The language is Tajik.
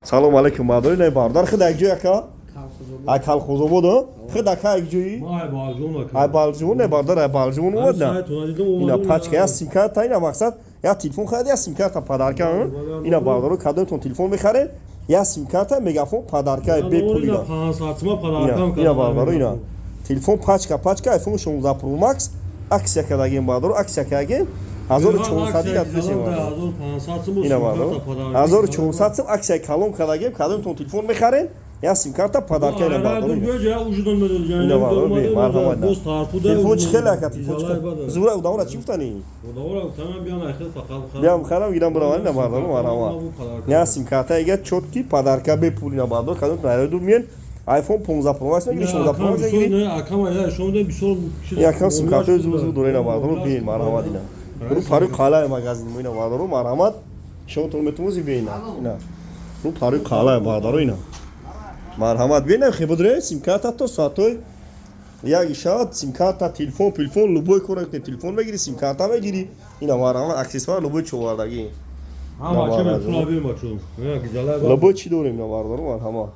салом алейкум бардори не бардар худа як ҷо яка ай калхозободо худа ка як ҷои ай балҷун не бардар ай балҷун омадна ина пачка я симкарта ина мақсад я телефон харида я симкарта падарка ина бардаро кадоитон телефон мехаре я симкарта мегафон падарка бепулина ина бардаро ина телефон пачка айфон 16 Pro Max аксия кардагем бардаро аксия кардагем 1400 ина дусем ина бардаро 1400 сом аксия калон кардагем кадоитон телефон мехарен я симкарта падарка ина бардаро ина бардаро марҳамат телефон чӣ хеле ака телефон чӣ зура удавора чӣ гуфтани биям харам гирам бураван ина бардаро марҳамат я симкарта ига чотки падарка бепул ина бардаро кадоитон айроду миен iPhone 15 Pro Max мегири 16 Pro Max мегири якам симкартаи зу дора ина бардаро биен марҳамат ина рӯ пари қалаи магазин ина бардаро марҳамат шонтон метумузи биена ина рӯ пари қалаи бардаро ина марҳамат биена хебудре симкарта то соатои як шавад симкарта телефон пилфон любой кора телефон мегири симкарта мегири ина марҳамат аксессуар любой човардагӣ любой чӣ дорем ина бардаро марҳамат